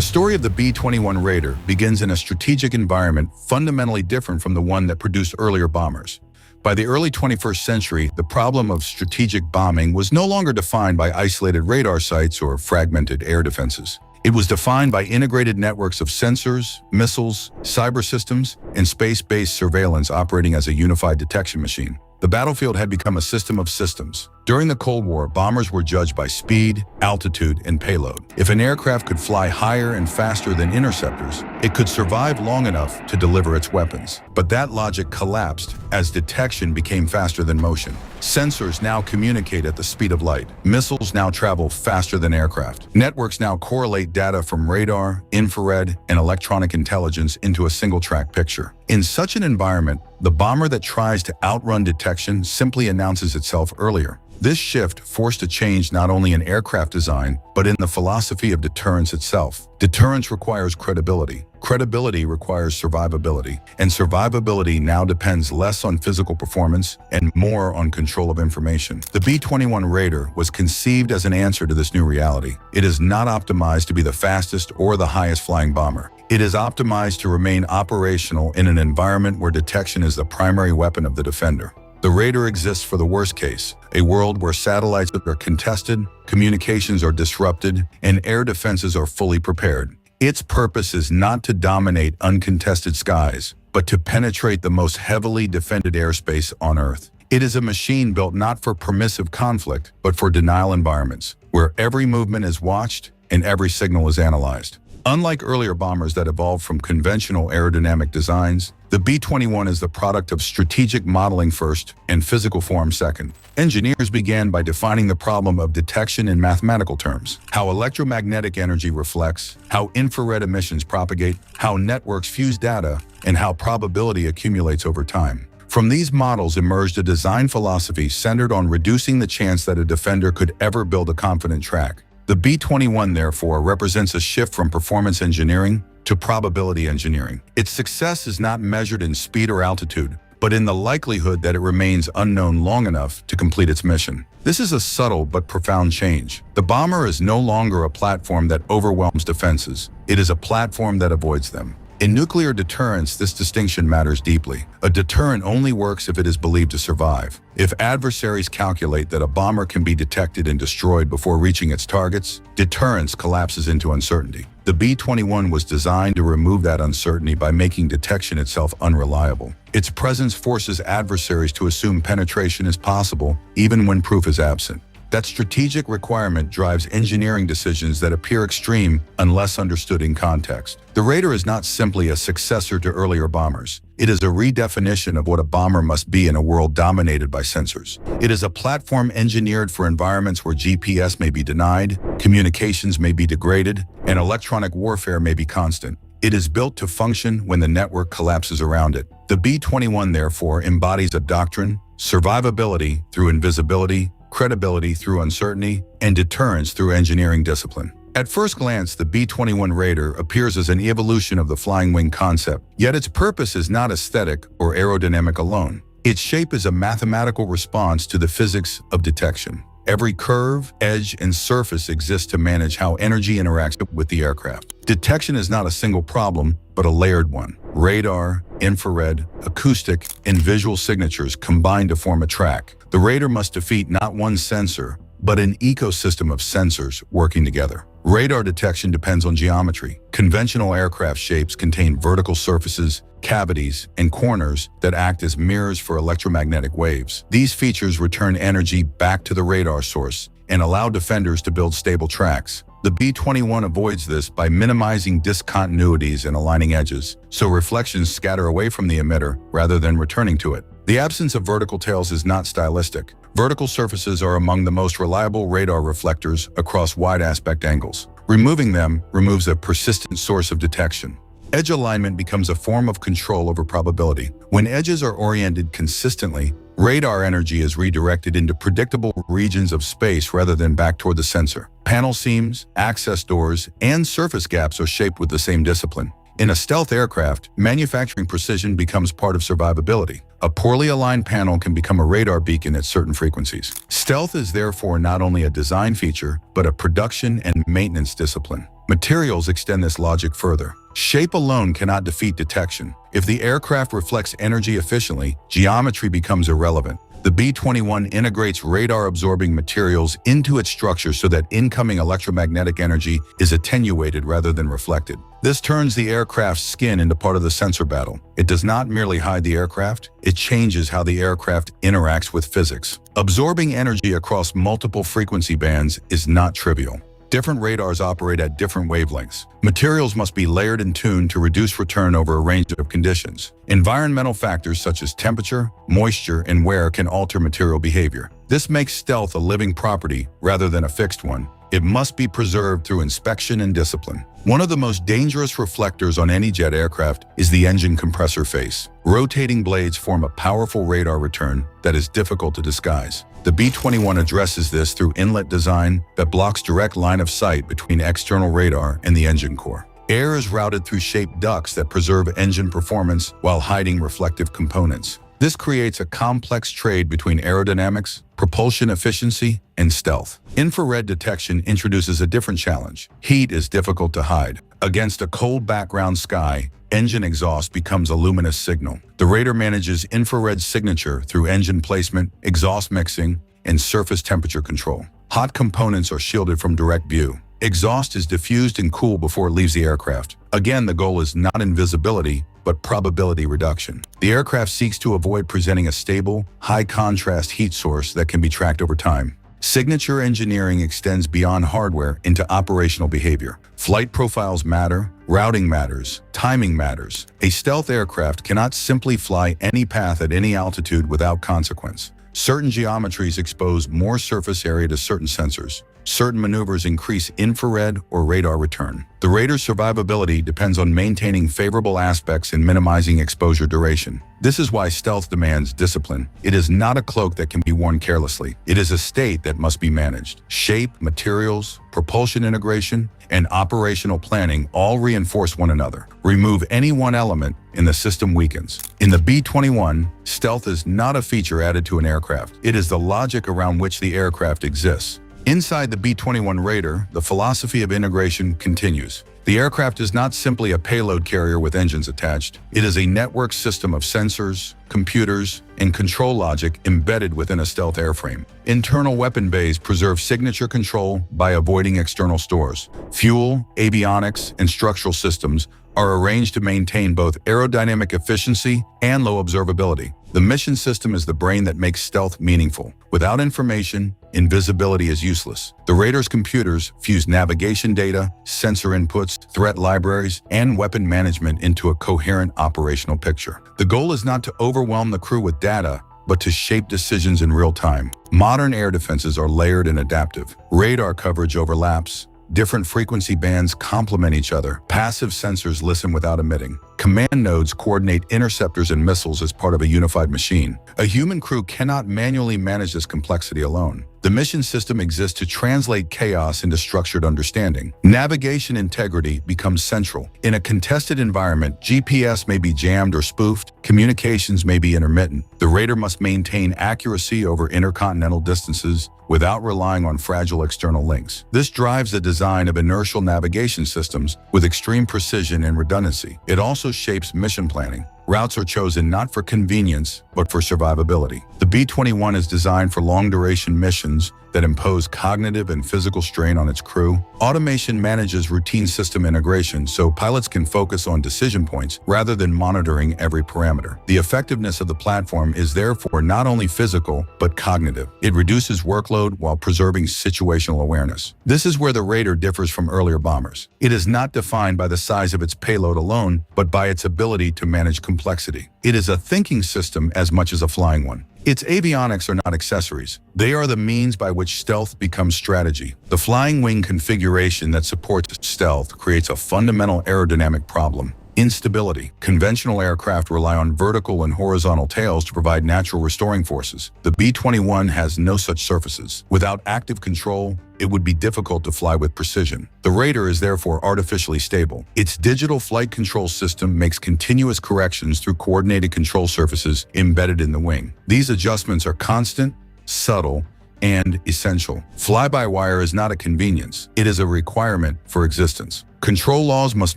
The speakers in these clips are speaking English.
story of the B-21 Raider begins in a strategic environment fundamentally different from the one that produced earlier bombers. By the early 21st century, the problem of strategic bombing was no longer defined by isolated radar sites or fragmented air defenses. It was defined by integrated networks of sensors, missiles, cyber systems, and space-based surveillance operating as a unified detection machine. The battlefield had become a system of systems. During the Cold War, bombers were judged by speed, altitude, and payload. If an aircraft could fly higher and faster than interceptors, it could survive long enough to deliver its weapons. But that logic collapsed as detection became faster than motion. Sensors now communicate at the speed of light. Missiles now travel faster than aircraft. Networks now correlate data from radar, infrared, and electronic intelligence into a single-track picture. In such an environment, the bomber that tries to outrun detection simply announces itself earlier. This shift forced a change not only in aircraft design, but in the philosophy of deterrence itself. Deterrence requires credibility. Credibility requires survivability. And survivability now depends less on physical performance and more on control of information. The B-21 Raider was conceived as an answer to this new reality. It is not optimized to be the fastest or the highest flying bomber. It is optimized to remain operational in an environment where detection is the primary weapon of the defender. The Raider exists for the worst case, a world where satellites are contested, communications are disrupted, and air defenses are fully prepared. Its purpose is not to dominate uncontested skies, but to penetrate the most heavily defended airspace on Earth. It is a machine built not for permissive conflict, but for denial environments, where every movement is watched and every signal is analyzed. Unlike earlier bombers that evolved from conventional aerodynamic designs, the B-21 is the product of strategic modeling first and physical form second. Engineers began by defining the problem of detection in mathematical terms: how electromagnetic energy reflects, how infrared emissions propagate, how networks fuse data, and how probability accumulates over time. From these models emerged a design philosophy centered on reducing the chance that a defender could ever build a confident track. The B-21, therefore, represents a shift from performance engineering to probability engineering. Its success is not measured in speed or altitude, but in the likelihood that it remains unknown long enough to complete its mission. This is a subtle but profound change. The bomber is no longer a platform that overwhelms defenses. It is a platform that avoids them. In nuclear deterrence, this distinction matters deeply. A deterrent only works if it is believed to survive. If adversaries calculate that a bomber can be detected and destroyed before reaching its targets, deterrence collapses into uncertainty. The B-21 was designed to remove that uncertainty by making detection itself unreliable. Its presence forces adversaries to assume penetration is possible, even when proof is absent. That strategic requirement drives engineering decisions that appear extreme unless understood in context. The Raider is not simply a successor to earlier bombers. It is a redefinition of what a bomber must be in a world dominated by sensors. It is a platform engineered for environments where GPS may be denied, communications may be degraded, and electronic warfare may be constant. It is built to function when the network collapses around it. The B-21, therefore, embodies a doctrine: survivability through invisibility, credibility through uncertainty, and deterrence through engineering discipline. At first glance, the B-21 Raider appears as an evolution of the flying wing concept, yet its purpose is not aesthetic or aerodynamic alone. Its shape is a mathematical response to the physics of detection. Every curve, edge, and surface exists to manage how energy interacts with the aircraft. Detection is not a single problem, but a layered one. Radar, infrared, acoustic, and visual signatures combine to form a track. The Raider must defeat not one sensor, but an ecosystem of sensors working together. Radar detection depends on geometry. Conventional aircraft shapes contain vertical surfaces, cavities, and corners that act as mirrors for electromagnetic waves. These features return energy back to the radar source and allow defenders to build stable tracks. The B-21 avoids this by minimizing discontinuities and aligning edges, so reflections scatter away from the emitter rather than returning to it. The absence of vertical tails is not stylistic. Vertical surfaces are among the most reliable radar reflectors across wide aspect angles. Removing them removes a persistent source of detection. Edge alignment becomes a form of control over probability. When edges are oriented consistently, radar energy is redirected into predictable regions of space rather than back toward the sensor. Panel seams, access doors, and surface gaps are shaped with the same discipline. In a stealth aircraft, manufacturing precision becomes part of survivability. A poorly aligned panel can become a radar beacon at certain frequencies. Stealth is therefore not only a design feature, but a production and maintenance discipline. Materials extend this logic further. Shape alone cannot defeat detection. If the aircraft reflects energy efficiently, geometry becomes irrelevant. The B-21 integrates radar-absorbing materials into its structure so that incoming electromagnetic energy is attenuated rather than reflected. This turns the aircraft's skin into part of the sensor battle. It does not merely hide the aircraft, it changes how the aircraft interacts with physics. Absorbing energy across multiple frequency bands is not trivial. Different radars operate at different wavelengths. Materials must be layered and tuned to reduce return over a range of conditions. Environmental factors such as temperature, moisture, and wear can alter material behavior. This makes stealth a living property rather than a fixed one. It must be preserved through inspection and discipline. One of the most dangerous reflectors on any jet aircraft is the engine compressor face. Rotating blades form a powerful radar return that is difficult to disguise. The B-21 addresses this through inlet design that blocks direct line of sight between external radar and the engine core. Air is routed through shaped ducts that preserve engine performance while hiding reflective components. This creates a complex trade between aerodynamics, propulsion efficiency, and stealth. Infrared detection introduces a different challenge. Heat is difficult to hide. Against a cold background sky, engine exhaust becomes a luminous signal. The radar manages infrared signature through engine placement, exhaust mixing, and surface temperature control. Hot components are shielded from direct view. Exhaust is diffused and cooled before it leaves the aircraft. Again, the goal is not invisibility, but probability reduction. The aircraft seeks to avoid presenting a stable, high-contrast heat source that can be tracked over time. Signature engineering extends beyond hardware into operational behavior. Flight profiles matter, routing matters, timing matters. A stealth aircraft cannot simply fly any path at any altitude without consequence. Certain geometries expose more surface area to certain sensors. Certain maneuvers increase infrared or radar return. The radar's survivability depends on maintaining favorable aspects and minimizing exposure duration. This is why stealth demands discipline. It is not a cloak that can be worn carelessly. It is a state that must be managed. Shape, materials, propulsion integration, and operational planning all reinforce one another. Remove any one element and the system weakens. In the B-21, stealth is not a feature added to an aircraft. It is the logic around which the aircraft exists. Inside the B-21 radar, the philosophy of integration continues. The aircraft is not simply a payload carrier with engines attached. It is a network system of sensors, computers, and control logic embedded within a stealth airframe. Internal weapon bays preserve signature control by avoiding external stores. Fuel, avionics, and structural systems are arranged to maintain both aerodynamic efficiency and low observability. The mission system is the brain that makes stealth meaningful. Without information, invisibility is useless. The radar's computers fuse navigation data, sensor inputs, threat libraries, and weapon management into a coherent operational picture. The goal is not to overwhelm the crew with data, but to shape decisions in real time. Modern air defenses are layered and adaptive. Radar coverage overlaps. Different frequency bands complement each other. Passive sensors listen without emitting. Command nodes coordinate interceptors and missiles as part of a unified machine. A human crew cannot manually manage this complexity alone. The mission system exists to translate chaos into structured understanding. Navigation integrity becomes central. In a contested environment, GPS may be jammed or spoofed, communications may be intermittent. The radar must maintain accuracy over intercontinental distances without relying on fragile external links. This drives the design of inertial navigation systems with extreme precision and redundancy. It also shapes mission planning. Routes are chosen not for convenience, but for survivability. The B-21 is designed for long-duration missions that impose cognitive and physical strain on its crew. Automation manages routine system integration so pilots can focus on decision points rather than monitoring every parameter. The effectiveness of the platform is therefore not only physical, but cognitive. It reduces workload while preserving situational awareness. This is where the radar differs from earlier bombers. It is not defined by the size of its payload alone, but by its ability to manage complexity. It is a thinking system as much as a flying one. Its avionics are not accessories. They are the means by which stealth becomes strategy. The flying wing configuration that supports stealth creates a fundamental aerodynamic problem. Instability. Conventional aircraft rely on vertical and horizontal tails to provide natural restoring forces. The B-21 has no such surfaces. Without active control, it would be difficult to fly with precision. The Raider is therefore artificially stable. Its digital flight control system makes continuous corrections through coordinated control surfaces embedded in the wing. These adjustments are constant, subtle, and essential. Fly-by-wire is not a convenience. It is a requirement for existence. Control laws must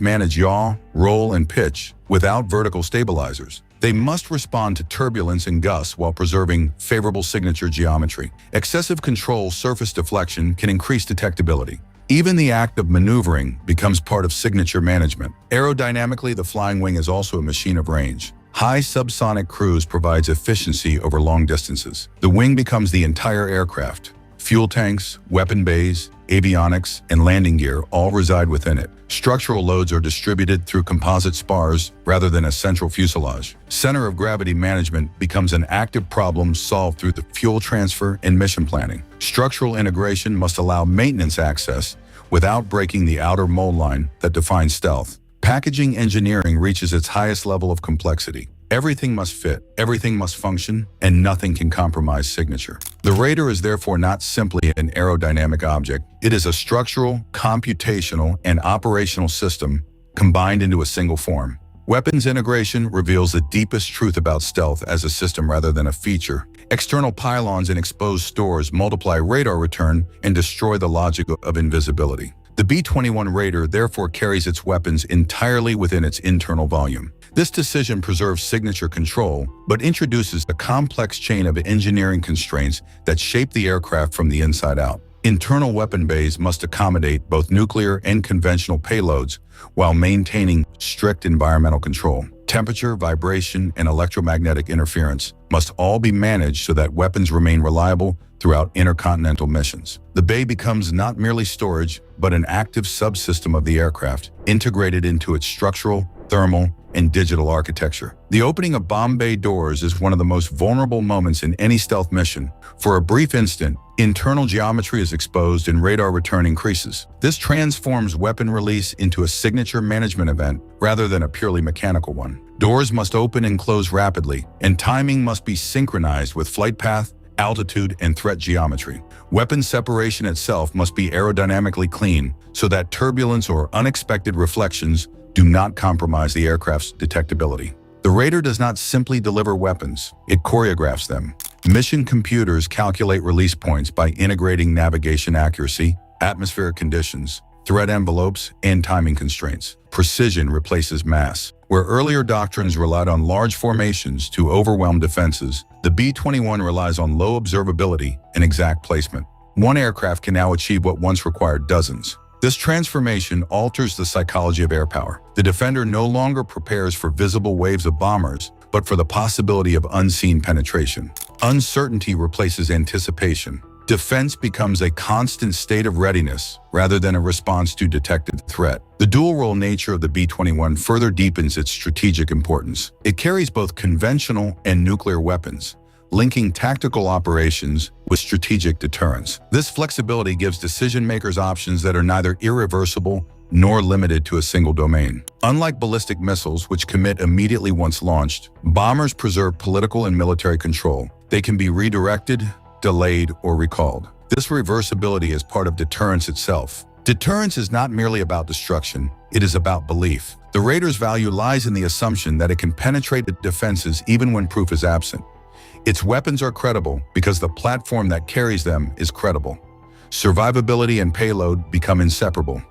manage yaw, roll, and pitch without vertical stabilizers. They must respond to turbulence and gusts while preserving favorable signature geometry. Excessive control surface deflection can increase detectability. Even the act of maneuvering becomes part of signature management. Aerodynamically, the flying wing is also a machine of range. High subsonic cruise provides efficiency over long distances. The wing becomes the entire aircraft. Fuel tanks, weapon bays, avionics, and landing gear all reside within it. Structural loads are distributed through composite spars rather than a central fuselage. Center of gravity management becomes an active problem solved through the fuel transfer and mission planning. Structural integration must allow maintenance access without breaking the outer mold line that defines stealth. Packaging engineering reaches its highest level of complexity. Everything must fit, everything must function, and nothing can compromise signature. The Raider is therefore not simply an aerodynamic object. It is a structural, computational, and operational system combined into a single form. Weapons integration reveals the deepest truth about stealth as a system rather than a feature. External pylons and exposed stores multiply radar return and destroy the logic of invisibility. The B-21 Raider therefore carries its weapons entirely within its internal volume. This decision preserves signature control, but introduces a complex chain of engineering constraints that shape the aircraft from the inside out. Internal weapon bays must accommodate both nuclear and conventional payloads while maintaining strict environmental control. Temperature, vibration, and electromagnetic interference must all be managed so that weapons remain reliable throughout intercontinental missions. The bay becomes not merely storage, but an active subsystem of the aircraft, integrated into its structural, thermal, and digital architecture. The opening of bomb bay doors is one of the most vulnerable moments in any stealth mission. For a brief instant, internal geometry is exposed and radar return increases. This transforms weapon release into a signature management event rather than a purely mechanical one. Doors must open and close rapidly, and timing must be synchronized with flight path, altitude, and threat geometry. Weapon separation itself must be aerodynamically clean so that turbulence or unexpected reflections do not compromise the aircraft's detectability. The Raider does not simply deliver weapons, it choreographs them. Mission computers calculate release points by integrating navigation accuracy, atmospheric conditions, threat envelopes, and timing constraints. Precision replaces mass. Where earlier doctrines relied on large formations to overwhelm defenses, the B-21 relies on low observability and exact placement. One aircraft can now achieve what once required dozens. This transformation alters the psychology of airpower. The defender no longer prepares for visible waves of bombers, but for the possibility of unseen penetration. Uncertainty replaces anticipation. Defense becomes a constant state of readiness rather than a response to detected threat. The dual-role nature of the B-21 further deepens its strategic importance. It carries both conventional and nuclear weapons, linking tactical operations with strategic deterrence. This flexibility gives decision-makers options that are neither irreversible nor limited to a single domain. Unlike ballistic missiles, which commit immediately once launched, bombers preserve political and military control. They can be redirected, delayed, or recalled. This reversibility is part of deterrence itself. Deterrence is not merely about destruction, it is about belief. The Raider's value lies in the assumption that it can penetrate the defenses even when proof is absent. Its weapons are credible because the platform that carries them is credible. Survivability and payload become inseparable.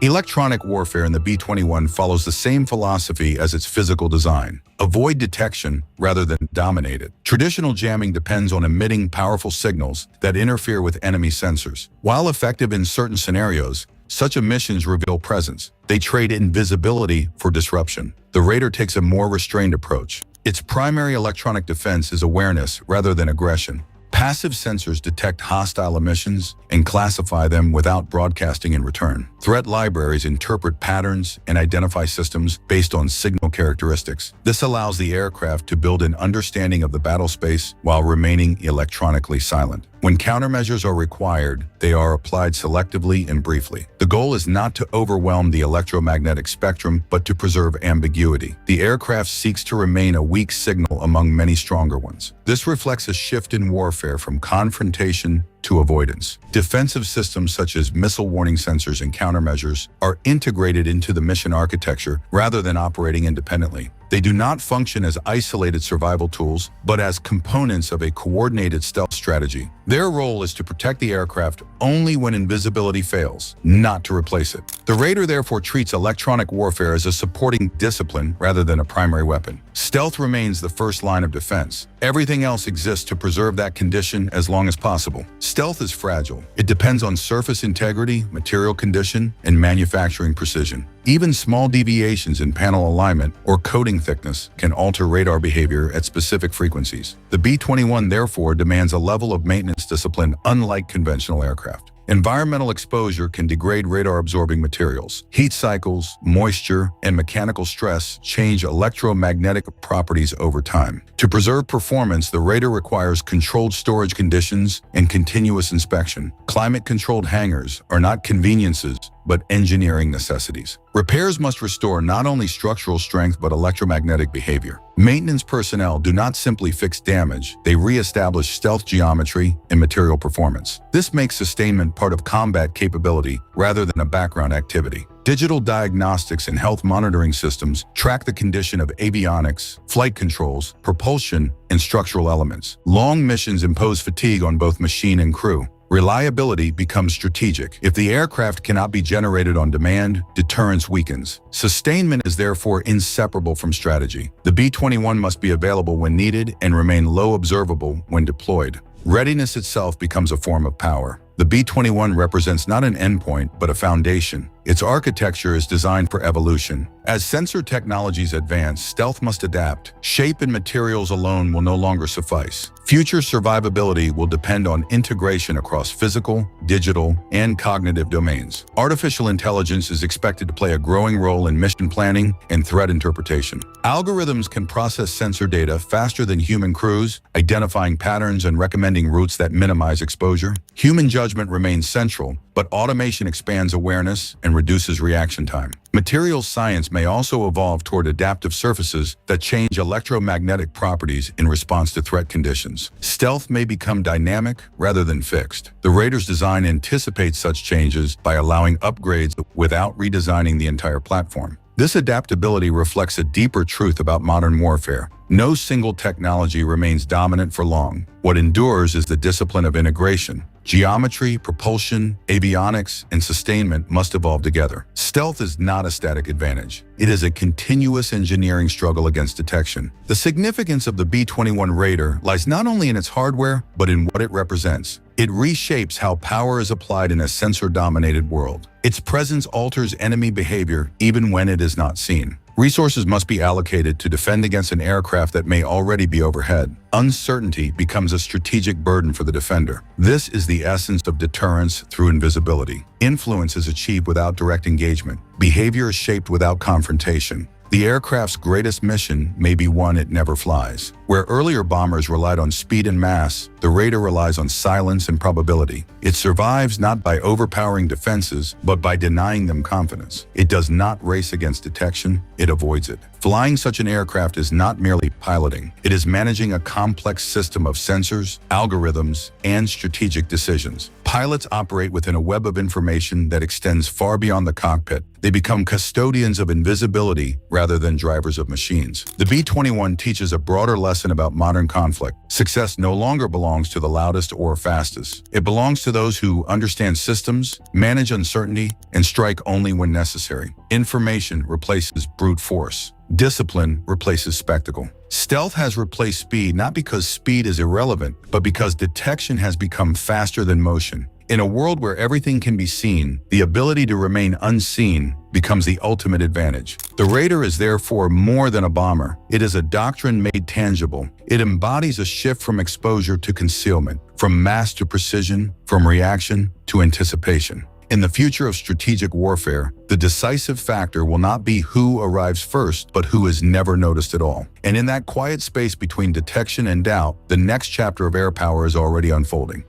Electronic warfare in the B-21 follows the same philosophy as its physical design. Avoid detection rather than dominate it. Traditional jamming depends on emitting powerful signals that interfere with enemy sensors. While effective in certain scenarios, such emissions reveal presence. They trade invisibility for disruption. The Raider takes a more restrained approach. Its primary electronic defense is awareness rather than aggression. Passive sensors detect hostile emissions and classify them without broadcasting in return. Threat libraries interpret patterns and identify systems based on signal characteristics. This allows the aircraft to build an understanding of the battle space while remaining electronically silent. When countermeasures are required, they are applied selectively and briefly. The goal is not to overwhelm the electromagnetic spectrum, but to preserve ambiguity. The aircraft seeks to remain a weak signal among many stronger ones. This reflects a shift in warfare from confrontation to avoidance. Defensive systems such as missile warning sensors and countermeasures are integrated into the mission architecture rather than operating independently. They do not function as isolated survival tools, but as components of a coordinated stealth strategy. Their role is to protect the aircraft only when invisibility fails, not to replace it. The Raider therefore treats electronic warfare as a supporting discipline rather than a primary weapon. Stealth remains the first line of defense. Everything else exists to preserve that condition as long as possible. Stealth is fragile. It depends on surface integrity, material condition, and manufacturing precision. Even small deviations in panel alignment or coating thickness can alter radar behavior at specific frequencies. The B-21 therefore demands a level of maintenance discipline unlike conventional aircraft. Environmental exposure can degrade radar-absorbing materials. Heat cycles, moisture, and mechanical stress change electromagnetic properties over time. To preserve performance, the Raider requires controlled storage conditions and continuous inspection. Climate-controlled hangars are not conveniences, but engineering necessities. Repairs must restore not only structural strength but electromagnetic behavior. Maintenance personnel do not simply fix damage, they re-establish stealth geometry and material performance. This makes sustainment part of combat capability rather than a background activity. Digital diagnostics and health monitoring systems track the condition of avionics, flight controls, propulsion, and structural elements. Long missions impose fatigue on both machine and crew. Reliability becomes strategic. If the aircraft cannot be generated on demand, deterrence weakens. Sustainment is therefore inseparable from strategy. The B-21 must be available when needed and remain low observable when deployed. Readiness itself becomes a form of power. The B-21 represents not an endpoint, but a foundation. Its architecture is designed for evolution. As sensor technologies advance, stealth must adapt. Shape and materials alone will no longer suffice. Future survivability will depend on integration across physical, digital, and cognitive domains. Artificial intelligence is expected to play a growing role in mission planning and threat interpretation. Algorithms can process sensor data faster than human crews, identifying patterns and recommending routes that minimize exposure. Human judgment remains central, but automation expands awareness and reduces reaction time. Materials science may also evolve toward adaptive surfaces that change electromagnetic properties in response to threat conditions. Stealth may become dynamic rather than fixed. The Raider's design anticipates such changes by allowing upgrades without redesigning the entire platform. This adaptability reflects a deeper truth about modern warfare. No single technology remains dominant for long. What endures is the discipline of integration. Geometry, propulsion, avionics, and sustainment must evolve together. Stealth is not a static advantage. It is a continuous engineering struggle against detection. The significance of the B-21 Raider lies not only in its hardware, but in what it represents. It reshapes how power is applied in a sensor-dominated world. Its presence alters enemy behavior even when it is not seen. Resources must be allocated to defend against an aircraft that may already be overhead. Uncertainty becomes a strategic burden for the defender. This is the essence of deterrence through invisibility. Influence is achieved without direct engagement. Behavior is shaped without confrontation. The aircraft's greatest mission may be one it never flies. Where earlier bombers relied on speed and mass, the Raider relies on silence and probability. It survives not by overpowering defenses, but by denying them confidence. It does not race against detection, it avoids it. Flying such an aircraft is not merely piloting. It is managing a complex system of sensors, algorithms, and strategic decisions. Pilots operate within a web of information that extends far beyond the cockpit. They become custodians of invisibility rather than drivers of machines. The B-21 teaches a broader lesson about modern conflict. Success no longer belongs to the loudest or fastest. It belongs to those who understand systems, manage uncertainty, and strike only when necessary. Information replaces brute force. Discipline replaces spectacle. Stealth has replaced speed not because speed is irrelevant, but because detection has become faster than motion. In a world where everything can be seen, the ability to remain unseen becomes the ultimate advantage. The Raider is therefore more than a bomber. It is a doctrine made tangible. It embodies a shift from exposure to concealment, from mass to precision, from reaction to anticipation. In the future of strategic warfare, the decisive factor will not be who arrives first, but who is never noticed at all. And in that quiet space between detection and doubt, the next chapter of Airpower is already unfolding.